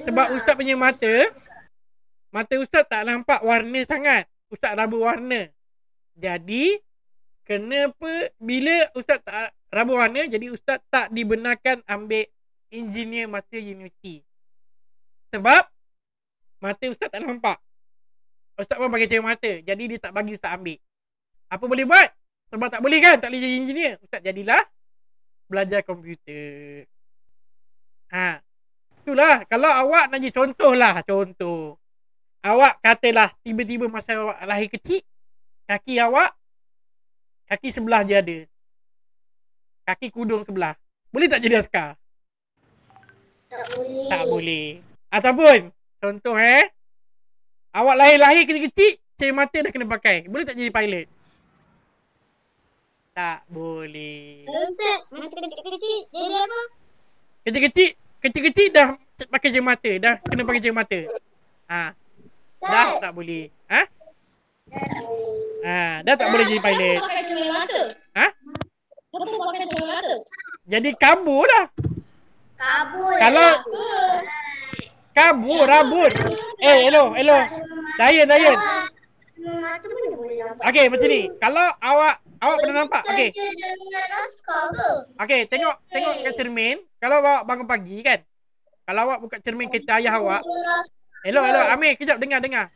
sebab Ustaz punya mata Ustaz tak nampak warna sangat. Ustaz raba warna. Jadi kenapa bila Ustaz tak raba warna, jadi Ustaz tak dibenarkan ambil engineer masa universiti. Sebab mata Ustaz tak nampak. Ustaz pun pakai cahaya mata. Jadi dia tak bagi Ustaz ambil. Apa boleh buat? Sebab tak boleh kan? Tak boleh jadi engineer. Ustaz jadilah belajar komputer. Itulah. Kalau awak nak jadi contoh. Awak katalah tiba-tiba masa awak lahir kecil, kaki sebelah je ada. Kaki kudung sebelah. Boleh tak jadi askar? Tak boleh. Tak boleh. Ataupun contoh awak lahir-lahir kecil-kecil, cermin mata dah kena pakai. Boleh tak jadi pilot? Tak boleh. Ustaz, masa kecil-kecil jadi apa? Kecil-kecil dah pakai cermin mata, dah kena pakai cermin mata. Dah tak boleh. Dah tak boleh. Dah tak boleh jadi pilot. Pakai cermin mata. Kenapa pakai cermin mata? Jadi kabur lah. Kabur. Kalau kabur, rabun. Hello. Dayan. Cermin mata mana boleh nampak? Okey, macam ni. Kalau awak pernah nampak. Okey. Dengan askar ke? Okey, tengok kat cermin. Kalau awak bangun pagi kan. Kalau awak buka cermin kereta ayah awak. Hello. Amir, kejap dengar.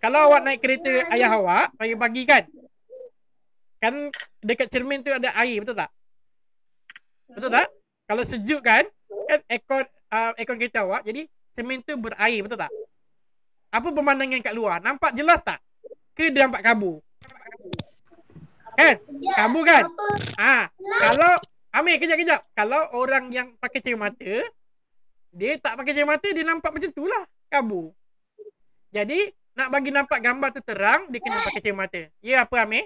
Kalau awak naik kereta ayah awak pagi-pagi kan. Kan dekat cermin tu ada air, betul tak? Betul tak? Kalau sejuk kan aircon kereta awak, jadi cermin tu berair, betul tak? Apa pemandangan kat luar? Nampak jelas tak? Ke dia nampak kabur? Kan? Kabur kan? Kalau Amir, kejap. Kalau orang yang pakai cermin mata, dia tak pakai cermin mata, dia nampak macam tu lah, kabur. Jadi nak bagi nampak gambar tu terang, dia kena pakai cermin mata. Ya, apa Amir?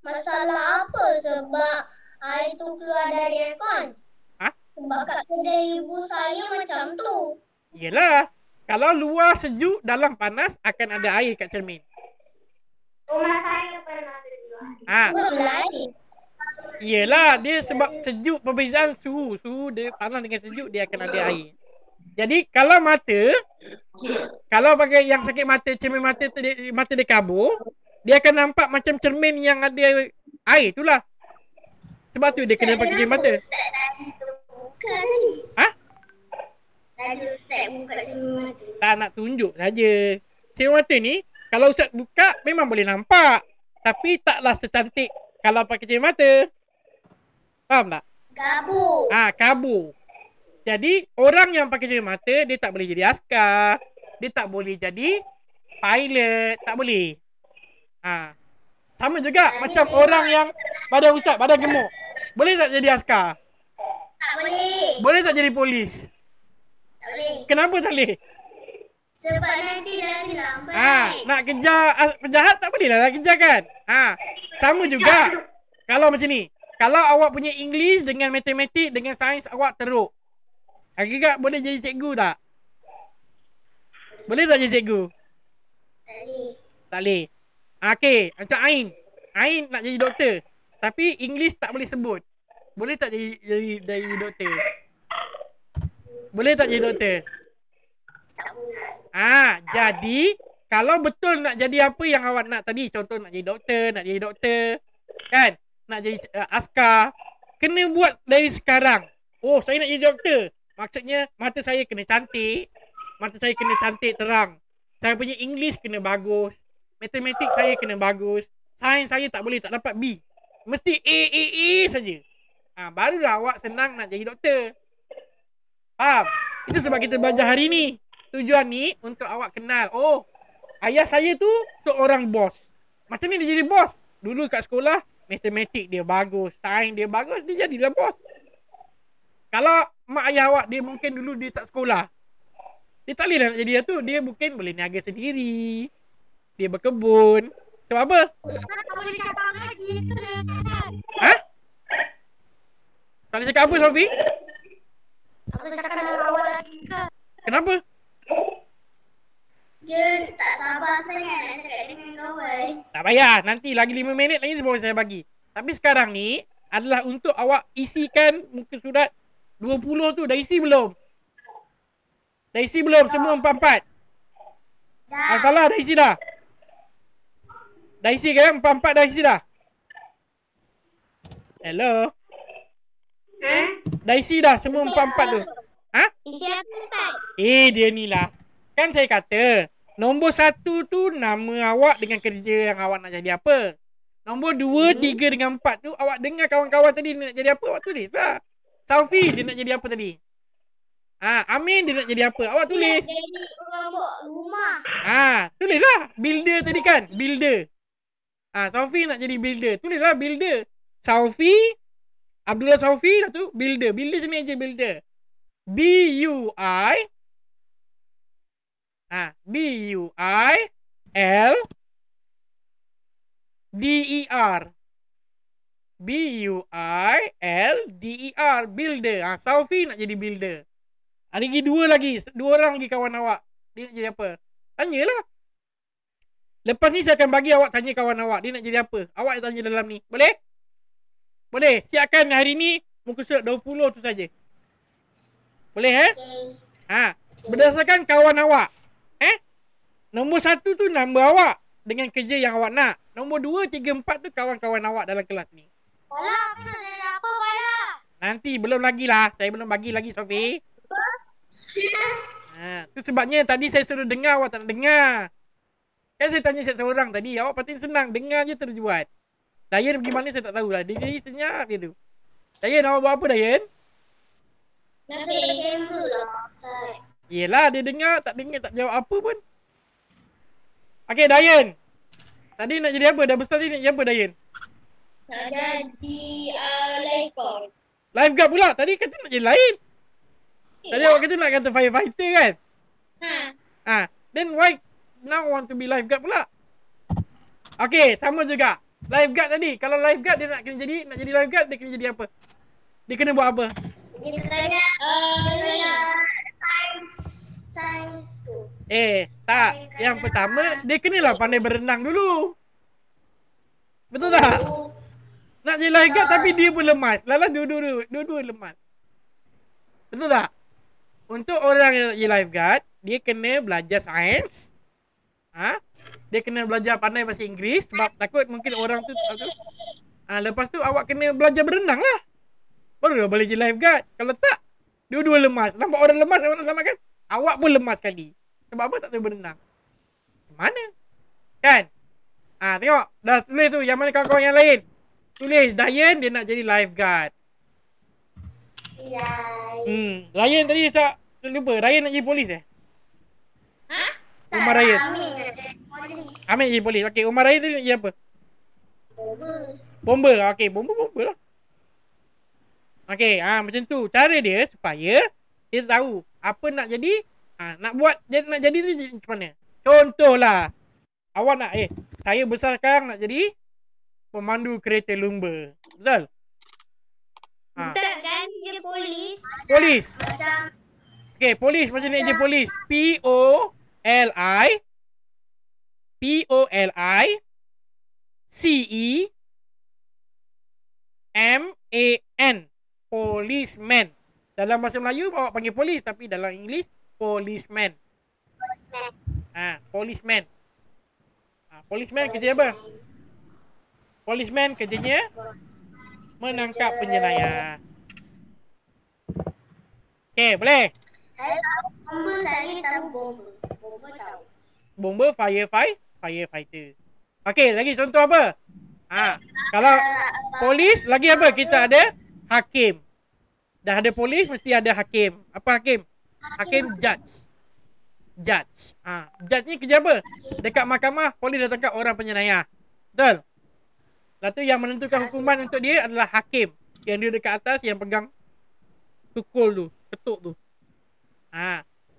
Masalah apa sebab air tu keluar dari aircon? Sebab kat kedai ibu saya macam tu. Yelah. Kalau luar sejuk, dalam panas, akan ada air kat cermin. Rumah saya pernah ada air. Yelah, dia sebab sejuk, perbezaan suhu. Suhu dia panas dengan sejuk, dia akan ada air. Jadi kalau kalau pakai yang sakit mata, cermin mata tu mata dia kabur, dia akan nampak macam cermin yang ada air tu lah. Sebab tu dia kena pakai cermin mata. Ustaz tadi tu buka tadi. Tadi Ustaz buka cermin mata. Tak nak tunjuk saja. Cermin mata ni, kalau Ustaz buka, memang boleh nampak. Tapi taklah secantik kalau pakai cermin mata. Faham tak? Kabur. Kabur. Jadi, orang yang pakai cermin mata, dia tak boleh jadi askar. Dia tak boleh jadi pilot. Tak boleh. Sama juga macam orang yang badan Ustaz, badan gemuk. Boleh tak jadi askar? Tak boleh. Boleh tak jadi polis? Tak boleh. Kenapa tak boleh? Sebab nanti lari lambat. Nak kejar penjahat tak boleh lah nak kejar kan? Sama juga. Kalau macam ni. Kalau awak punya English dengan matematik dengan sains awak teruk. Agak boleh jadi cikgu tak? Boleh tak jadi cikgu? Tak boleh. Tak boleh. Okey, macam Ain. Ain nak jadi doktor. Tapi English tak boleh sebut. Boleh tak jadi doktor? Boleh tak jadi doktor? Tak boleh. Jadi kalau betul nak jadi apa yang awak nak tadi, contoh nak jadi doktor, kan? Nak jadi askar, kena buat dari sekarang. Oh, saya nak jadi doktor. Maksudnya mata saya kena cantik. Mata saya kena cantik terang. Saya punya English kena bagus. Matematik saya kena bagus. Sains saya tak boleh tak dapat B. Mesti A saja. Barulah awak senang nak jadi doktor. Faham? Itu sebab kita belajar hari ni. Tujuan ni untuk awak kenal. Oh, ayah saya tu seorang bos. Macam ni dia jadi bos. Dulu kat sekolah, matematik dia bagus, sains dia bagus, dia jadilah bos. Kalau mak ayah awak, dia mungkin dulu dia tak sekolah. Dia tak boleh nak jadi tu. Dia mungkin boleh niaga sendiri. Dia berkebun. Sebab apa? Ustaz tak boleh cakap lagi. Tak boleh cakap apa, Sofi? Tak boleh cakap dengan awak lagi ke? Kenapa? Dia tak sabar sangat nak cakap dengan kawan. Tak payah. Nanti lagi 5 minit lagi baru saya bagi. Tapi sekarang ni adalah untuk awak isikan muka surat 20 tu. Dah isi belum? Dah isi belum? Semua 44? Dah. Salah, dah isi dah? Dah isi kan? 44 dah isi dah? Hello? Dah isi dah semua 44 tu? Isi apa Ustaz? Dia ni lah. Kan saya kata, nombor 1 tu nama awak dengan kerja yang awak nak jadi apa. Nombor 2, 3 dengan 4 tu awak dengar kawan-kawan tadi nak jadi apa, awak tulis lah. Saufi dia nak jadi apa tadi? Amin dia nak jadi apa? Awak tulis. Dia nak jadi orang buat rumah. Tulislah. Builder tadi kan? Builder. Saufi nak jadi builder. Tulislah builder. Saufi Abdullah Saufi dah tu. Builder. Builder sini aja builder. B-U-I. B-U-I-L D-E-R. B-U-I-L-D-E-R. Builder. Saufi nak jadi builder. Lagi dua orang lagi kawan awak. Dia nak jadi apa? Tanyalah. Lepas ni saya akan bagi awak tanya kawan awak. Dia nak jadi apa? Awak tanya dalam ni. Boleh? Boleh. Siapkan hari ni muka surat 20 tu saja. Boleh berdasarkan kawan awak. Nombor 1 tu nombor awak dengan kerja yang awak nak. Nombor 2, 3, 4 tu kawan-kawan awak dalam kelas ni. Pala, aku nak jadi apa, Pala? Nanti belum lagi lah. Saya belum bagi lagi, Sofi. Tu sebabnya tadi saya suruh dengar, awak tak nak dengar. Kan saya tanya seorang tadi, awak pasti senang, dengar je terjuat. Dayan pergi mana saya tak tahu lah. Dia senyap dia tu. Dayan, awak buat apa Dayan? Nak main game dulu lah, Ustaz. Yelah, dia dengar, tak jawab apa pun. Okay, Dayan. Tadi nak jadi apa? Dah besar ni nak jadi apa, Dayan? Nak jadi lifeguard. Lifeguard pula. Tadi kata nak jadi lain. Tadi awak kata nak kata firefighter kan? Then why now want to be lifeguard pula? Okay, sama juga. Lifeguard tadi. Kalau lifeguard dia nak jadi lifeguard, dia kena jadi apa? Dia kena buat apa? Dia kena science tu. Tak. Yang pertama, dia kenalah pandai berenang dulu. Betul tak? Nak jadi lifeguard tapi dia pun lemas. Lala dua-dua lemas. Betul tak? Untuk orang yang nak jadi lifeguard, dia kena belajar sains. Dia kena belajar pandai bahasa Inggeris sebab takut mungkin orang tu lepas tu awak kena belajar berenang lah. Baru boleh jadi lifeguard. Kalau tak, dua-dua lemas. Nampak orang lemas, awak nak selamatkan? Awak pun lemas sekali. Sebab apa tak tahu berenang? Mana? Kan? Tengok. Dah tulis tu. Yang mana kawan-kawan yang lain? Tulis. Dayan dia nak jadi lifeguard. Ryan tadi saya lupa. Ryan nak jadi polis Umar Ryan. Amin jadi polis. Okay, Umar Ryan tadi nak jadi apa? Bomber. Okay, bomber lah. Okay, macam tu. Cara dia supaya dia tahu apa nak jadi. Nak jadi tu macam mana? Contohlah. Awak nak saya besar sekarang nak jadi pemandu kereta lumba. Betul? Ustaz, jadi je polis. Polis. Macam Okay, polis macam ni je polis. P-O-L-I-C-E-M-A-N. Policeman. Dalam bahasa Melayu awak panggil polis, tapi dalam English policeman. Policeman. Policeman kerja apa? Policeman kerjanya menangkap penjenayah. Okay, boleh? saya tahu bomber, saya tahu bomber. Bomber tahu. Bomber, firefighter. Okay, lagi contoh apa? Kalau polis, lagi apa? Kita ada hakim. Dah ada polis, mesti ada hakim. Apa hakim? Hakim judge. Judge ni kerja apa? Dekat mahkamah, polis dah tangkap orang penjenayah. Betul? Lepas tu yang menentukan hukuman untuk dia adalah hakim. Yang dia dekat atas, yang pegang tukul tu, ketuk tu.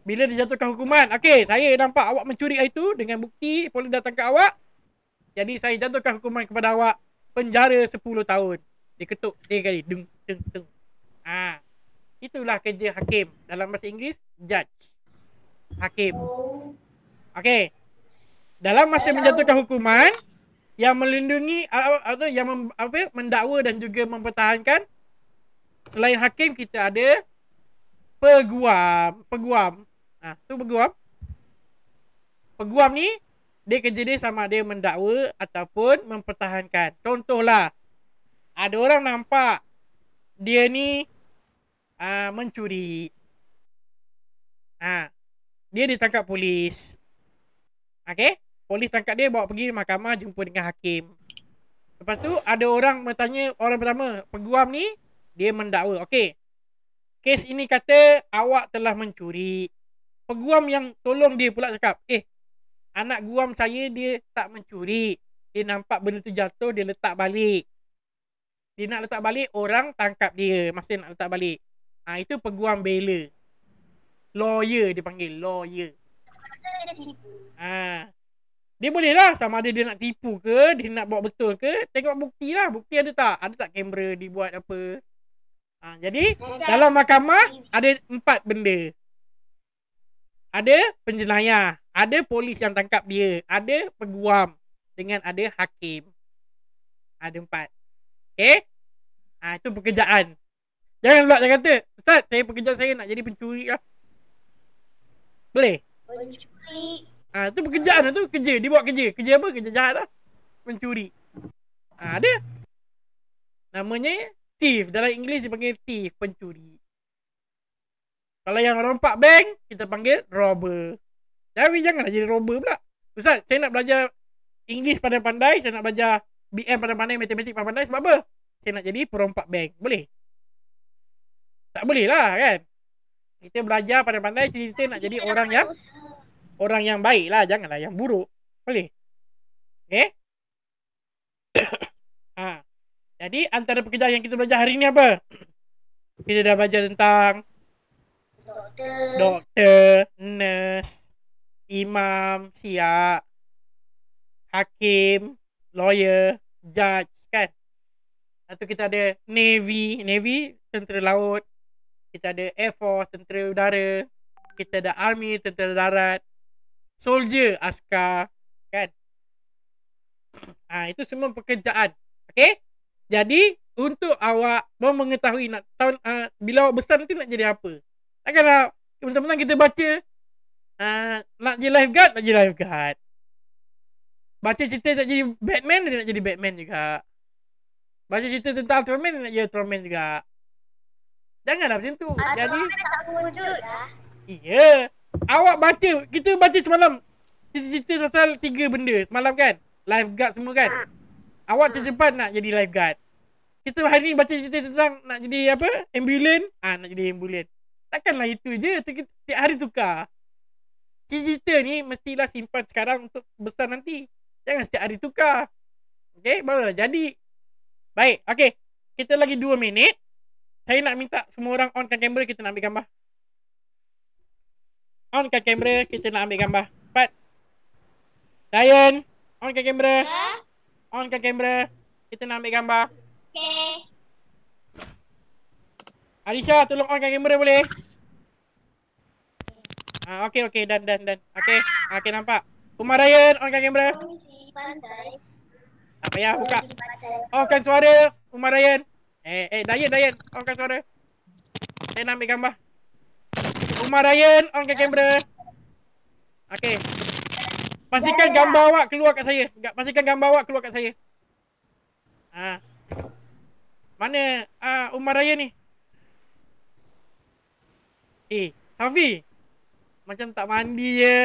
Bila dijatuhkan hukuman, okay, saya nampak awak mencuri itu dengan bukti, polis dah tangkap awak. Jadi saya jatuhkan hukuman kepada awak penjara 10 tahun. Dia ketuk 3 kali. Dung, dung, dung. Itulah kerja hakim. Dalam bahasa Inggeris, judge. Hakim. Okay. Dalam masa menjatuhkan hukuman, yang melindungi atau yang mendakwa dan juga mempertahankan, selain hakim kita ada peguam. Tu peguam. Peguam ni dia kerja dia sama ada mendakwa ataupun mempertahankan. Contohlah, ada orang nampak dia ni mencuri. Dia ditangkap polis. Okay? Polis tangkap dia, bawa pergi mahkamah, jumpa dengan hakim. Lepas tu ada orang bertanya, orang pertama, peguam ni dia mendakwa. Okay, kes ini kata awak telah mencuri. Peguam yang tolong dia pula cakap, anak guam saya dia tak mencuri. Dia nampak benda tu jatuh, dia letak balik. Dia nak letak balik, orang tangkap dia masa nak letak balik. Itu peguam bela. Lawyer dia panggil, lawyer. Dia boleh lah, sama ada dia nak tipu ke, dia nak buat betul ke, tengok bukti lah. Bukti ada tak? Ada tak kamera dibuat apa? Jadi dalam mahkamah ada 4 benda. Ada penjenayah, ada polis yang tangkap dia, ada peguam, dengan ada hakim. Ada 4. Okay? Itu pekerjaan. Jangan pula dia kata, Ustaz, pekerjaan saya nak jadi pencuri lah. Boleh? Pencuri. Itu pekerjaan tu, kerja. Dia buat kerja. Kerja apa? Kerja jahat lah. Pencuri. Ada. Namanya thief. Dalam Inggeris dia panggil thief, pencuri. Kalau yang rompak bank, kita panggil robber. Tapi janganlah jadi robber pula. Ustaz, saya nak belajar Inggeris pandai-pandai, saya nak belajar BM pandai-pandai, matematik pandai-pandai. Sebab apa? Saya nak jadi perompak bank. Boleh? Tak boleh lah kan? Kita belajar pandai-pandai, kita nak jadi orang yang baik lah. Janganlah yang buruk. Boleh? Okay? Jadi antara pekerjaan yang kita belajar hari ni apa? Kita dah belajar tentang doktor, nurse, imam, siak, hakim, lawyer, judge kan. Lepas tu kita ada Navy, tentera laut. Kita ada Air Force, tentera udara. Kita ada Army, tentera darat. Soldier, askar kan. Itu semua pekerjaan. Okay. Jadi untuk awak mau mengetahui nak tahun bila awak besar nanti nak jadi apa. Takkanlah teman-teman kita baca nak jadi lifeguard, nak jadi lifeguard. Baca cerita nak jadi Batman, dia nak jadi Batman juga. Baca cerita tentang Ultraman, dia nak jadi Ultraman juga. Janganlah macam tu. Jadi tak wujud dah. Iya. Awak baca, kita baca semalam cerita pasal 3 benda semalam kan. Lifeguard semua kan. Awak cepat nak jadi lifeguard. Kita hari ni baca cerita tentang nak jadi apa? Ambulans. Nak jadi ambulans. Takkanlah itu je. Tiap hari tukar. Cerita ni mestilah simpan sekarang untuk besar nanti. Jangan setiap hari tukar. Okay, barulah jadi. Baik, okay. Kita lagi 2 minit. Saya nak minta semua orang onkan kamera, kita nak ambil gambar. Onkan kamera, kita nak ambil gambar. Cepat. Dayan, onkan kamera. Onkan kamera, kita nak ambil gambar. Okay. Alisha, tolong onkan kamera boleh? Okay, dan. Okay, nampak. Umar Ryan, onkan kamera. Tak payah, buka. Onkan suara, Umar Ryan. Dayan, onkan suara. Saya nak ambil gambar. Umar Ryan, onkan kamera. Okay. Pastikan gambar awak keluar kat saya. Pastikan gambar awak keluar kat saya. Mana Umar Ryan ni? Safi. Macam tak mandi je.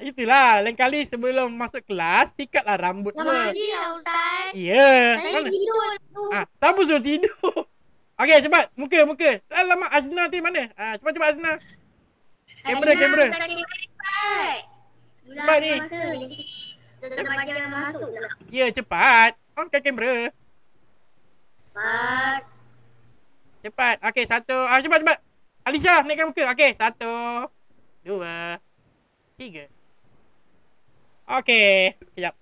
Itulah. Lain kali sebelum masuk kelas, sikatlah rambut semua. Mandi lah Ustaz. Ya. Saya tidur. Siapa suruh tidur? Okey, cepat. Muka. Alamak, Azna tu mana? Cepat Azna. Kamera. Cepat ni. Ya, cepat. Onkan kamera. Cepat. Okey, 1. Cepat. Alisha, naikkan muka. Okey, 1, 2, 3. Okey, kejap.